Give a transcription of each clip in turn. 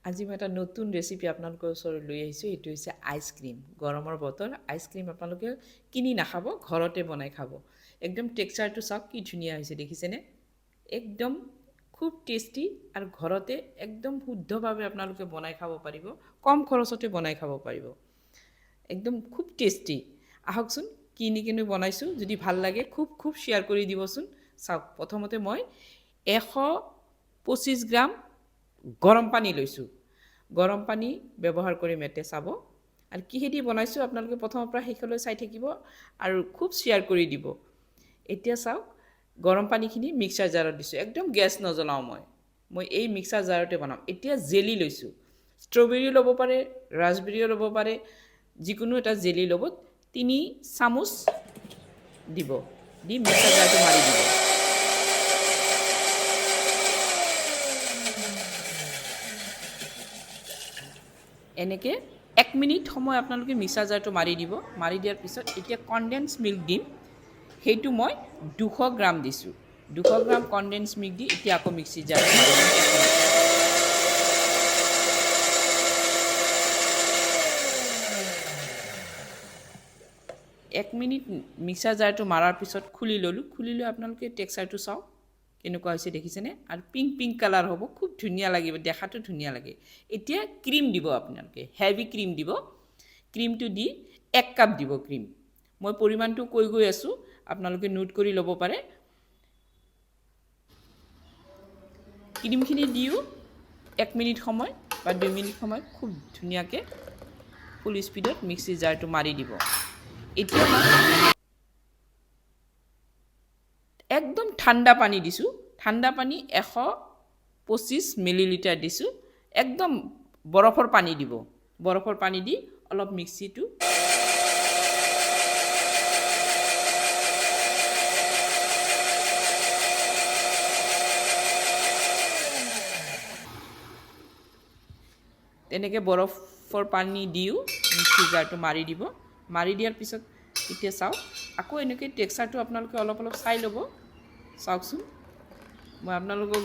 আজি মই এটা নতুন ৰেচিপি আপোনালোকৰ ওচৰত লৈ আহিছোঁ। এইটো হৈছে আইচক্ৰীম। গৰমৰ বতৰ আইচক্ৰীম আপোনালোকে কিনি নাখাব, ঘৰতে বনাই খাব। একদম টেক্সচাৰটো চাওক কি ধুনীয়া হৈছে, দেখিছেনে? একদম খুব টেষ্টি আৰু ঘৰতে একদম শুদ্ধভাৱে আপোনালোকে বনাই খাব পাৰিব। কম খৰচতে বনাই খাব পাৰিব। একদম খুব টেষ্টি। আহকচোন কিনি কিনি বনাইছোঁ। যদি ভাল লাগে খুব শ্বেয়াৰ কৰি দিবচোন। চাওক, প্ৰথমতে মই 125 গ্ৰাম গৰম পানী লৈছোঁ। গৰম পানী ব্যৱহাৰ কৰি মেটে চাব। আৰু কিহেদি বনাইছোঁ আপোনালোকে প্ৰথমৰ পৰা শেষলৈ চাই থাকিব আৰু খুব শ্বেয়াৰ কৰি দিব। এতিয়া চাওক, গৰম পানীখিনি মিক্সাৰ জাৰত দিছোঁ। একদম গেছ নজ্বলাওঁ মই এই মিক্সাৰ জাৰতে বনাম। এতিয়া জেলি লৈছোঁ। ষ্ট্ৰবেৰীও ল'ব পাৰে, ৰাজবেৰীও ল'ব পাৰে, যিকোনো এটা জেলি ল'ব। 3 চামুচ দিব, দি মিক্সাৰ জাৰটো মাৰি দিব। এনেকৈ 1 মিনিট সময় আপোনালোকে মিক্সাৰ জাৰটো মাৰি দিব। মাৰি দিয়াৰ পিছত এতিয়া কনডেন্স মিল্ক দিম। সেইটো মই 200 গ্ৰাম দিছোঁ। 200 গ্ৰাম কনডেন্স মিল্ক দি এতিয়া আকৌ মিক্সি জাৰটো মাৰি দিম। 1 মিনিট মিক্সাৰ জাৰটো মাৰাৰ পিছত খুলি ল'লোঁ। খুলি লৈ আপোনালোকে টেক্সচাৰটো চাওক কেনেকুৱা হৈছে, দেখিছেনে? আৰু পিংক কালাৰ হ'ব, খুব ধুনীয়া লাগিব, দেখাটো ধুনীয়া লাগে। এতিয়া ক্ৰীম দিব আপোনালোকে, হেভি ক্ৰীম দিব। ক্ৰীমটো দি 1 কাপ দিব ক্ৰীম। মই পৰিমাণটো কৈ গৈ আছোঁ, আপোনালোকে নোট কৰি ল'ব পাৰে। ক্ৰীমখিনি দিও 1 মিনিট সময় বা 2 মিনিট সময় খুব ধুনীয়াকৈ ফুল স্পীডত মিক্সি জাৰটো মাৰি দিব। এতিয়া মই একদম ঠাণ্ডা পানী দিছোঁ। ঠাণ্ডা পানী 125 মিলিলিটাৰ দিছোঁ। একদম বৰফৰ পানী দিব। বৰফৰ পানী দি অলপ মিক্সিটো তেনেকৈ বৰফৰ পানী দিও মিক্সি জাৰটো মাৰি দিব। মাৰি দিয়াৰ পিছত এতিয়া চাওক, আকৌ এনেকৈ টেক্সচাৰটো আপোনালোকে অলপ চাই ল'ব। চাওকচোন, মই আপোনালোকক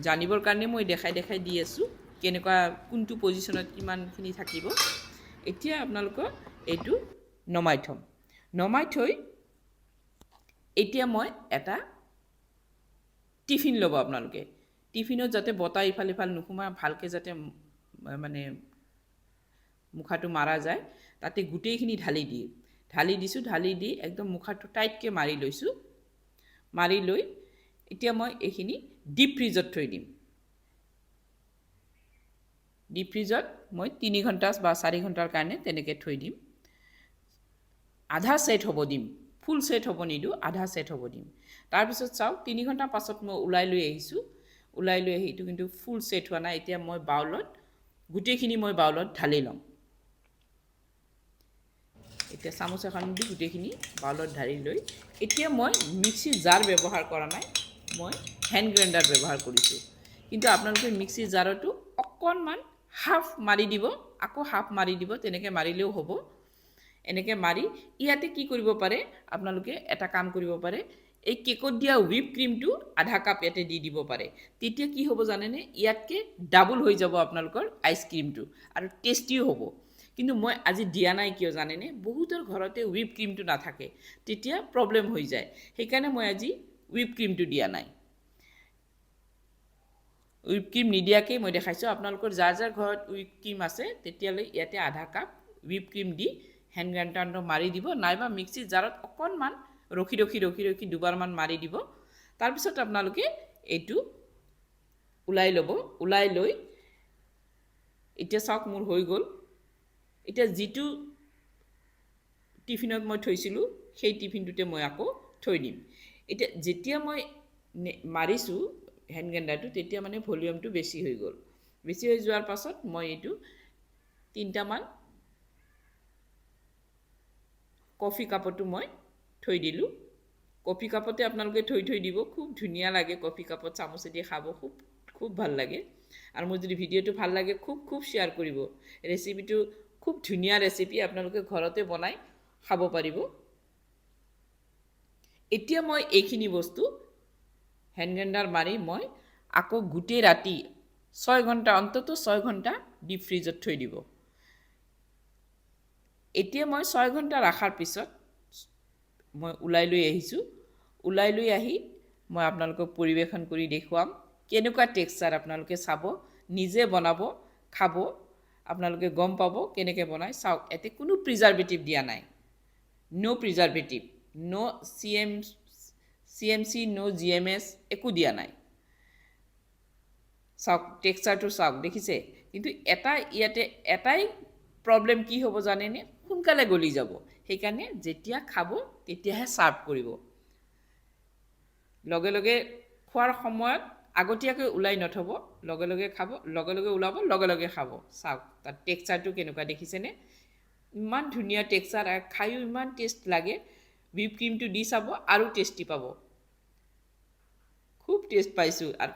জানিবৰ কাৰণে মই দেখাই দি আছোঁ কেনেকুৱা, কোনটো পজিশ্যনত কিমানখিনি থাকিব। এতিয়া আপোনালোকৰ এইটো নমাই থ'ম। নমাই থৈ এতিয়া মই এটা টিফিন ল'ব আপোনালোকে। টিফিনত যাতে বতাহ ইফাল সিফাল নোসোমায়, ভালকৈ যাতে মানে মুখাটো মাৰা যায়, তাতে গোটেইখিনি ঢালি দিছোঁ। ঢালি দি একদম মুখাটো টাইটকৈ মাৰি লৈছোঁ। মাৰি লৈ এতিয়া মই এইখিনি ডিপ ফ্ৰিজত থৈ দিম। ডিপ ফ্ৰিজত মই 3 ঘণ্টা বা 4 ঘণ্টাৰ কাৰণে তেনেকৈ থৈ দিম। আধা ছেট হ'ব দিম, ফুল ছেট হ'ব নিদিওঁ, আধা ছেট হ'ব দিম। তাৰপিছত চাওক, 3 ঘণ্টা পাছত মই ওলাই লৈ আহিছোঁ। ওলাই লৈ আহি এইটো কিন্তু ফুল ছেট হোৱা নাই। এতিয়া মই গোটেইখিনি মই বাউলত ঢালি ল'ম। এতিয়া চামুচ এখন দি গোটেইখিনি বাউলত ঢালি লৈ এতিয়া মই মিক্সি জার ব্যৱহাৰ কৰা নাই, মই হেণ্ড গ্ৰাইণ্ডাৰ ব্যৱহাৰ কৰিছোঁ। কিন্তু আপোনালোকে মিক্সি জাৰতো অকণমান হাফ মাৰি দিব, আকৌ হাফ মাৰি দিব, তেনেকৈ মাৰিলেও হ'ব। এনেকৈ মাৰি ইয়াতে কি কৰিব পাৰে, আপোনালোকে এটা কাম কৰিব পাৰে, এই কেকত দিয়া হুইপ ক্ৰীমটো আধা কাপ ইয়াতে দি দিব পাৰে। তেতিয়া কি হ'ব জানেনে, ইয়াতকৈ ডাবল হৈ যাব আপোনালোকৰ আইচক্ৰীমটো আৰু টেষ্টিও হ'ব। কিন্তু মই আজি দিয়া নাই, কিয় জানেনে? বহুতৰ ঘৰতে হুইপ ক্ৰীমটো নাথাকে, তেতিয়া প্ৰব্লেম হৈ যায়। সেইকাৰণে মই আজি হুইপ ক্ৰীমটো দিয়া নাই। হুইপ ক্ৰীম নিদিয়াকৈ মই দেখাইছোঁ। আপোনালোকৰ যাৰ ঘৰত হুইপ ক্ৰীম আছে, তেতিয়ালৈ ইয়াতে আধা কাপ হুইপ ক্ৰীম দি হেণ্ড গ্ৰাইণ্ডাৰটো মাৰি দিব, নাইবা মিক্সি জাৰত অকণমান ৰখি দুবাৰমান মাৰি দিব। তাৰপিছত আপোনালোকে এইটো ওলাই ল'ব। ওলাই লৈ এতিয়া চাওক, মোৰ হৈ গ'ল। এতিয়া যিটো টিফিনত মই থৈছিলোঁ, সেই টিফিনটোতে মই আকৌ থৈ দিম। এতিয়া যেতিয়া মই মাৰিছোঁ হেণ্ড গ্ৰাইণ্ডাৰটো, তেতিয়া মানে ভলিউমটো বেছি হৈ গ'ল। বেছি হৈ যোৱাৰ পাছত মই এইটো 3টামান কফি কাপতো মই থৈ দিলোঁ। কফি কাপতে আপোনালোকে থৈ দিব, খুব ধুনীয়া লাগে। কফি কাপত চামুচেদি খাব খুব ভাল লাগে। আৰু মোৰ যদি ভিডিঅ'টো ভাল লাগে খুব শ্বেয়াৰ কৰিব। ৰেচিপিটো খুব ধুনীয়া ৰেচিপি, আপোনালোকে ঘৰতে বনাই খাব পাৰিব। এতিয়া মই এইখিনি বস্তু হেণ্ড গ্ৰাইণ্ডাৰ মাৰি মই আকৌ গোটেই ৰাতি 6 ঘণ্টা অন্তত 6 ঘণ্টা ডিপ ফ্ৰিজত থৈ দিব এতিয়া মই 6 ঘণ্টা ৰাখাৰ পিছত মই উলাই লৈ আহিছোঁ উলাই লৈ আহি মই আপোনালোকক পৰিবেশন কৰি দেখুৱাম কেনেকুৱা টেক্সচাৰ আপোনালোকে চাব নিজে বনাব খাব আপোনালোকে গম পাব কেনেকৈ বনাই চাওক এতে কোনো প্ৰিজাৰভেটিভ দিয়া নাই নো প্ৰিজাৰভেটিভ নো CMC নো GMS একো দিয়া নাই চাওক টেক্সচাৰটো চাওক দেখিছে কিন্তু এটাই প্ৰবলেম কি হ'ব জানেনে সোনকালে গলি যাব সেইকাৰণে যেতিয়া খাব তেতিয়াহে সাৰ্ভ কৰিব লগে লগে খোৱাৰ সময়ত আগতীয়াকৈ উলাই নথব লগে লগে খাব লগে লগে উলাব লগে লগে খাব চাওক তাৰ টেক্সচাৰটো কেনেকুৱা দেখিছেনে ইমান ধুনীয়া টেক্সচাৰ খায়ো ইমান টেষ্ট লাগে হুইপ ক্ৰীমটো দি চাব আৰু টেষ্টি পাব খুব টেষ্ট পাইছোঁ আৰু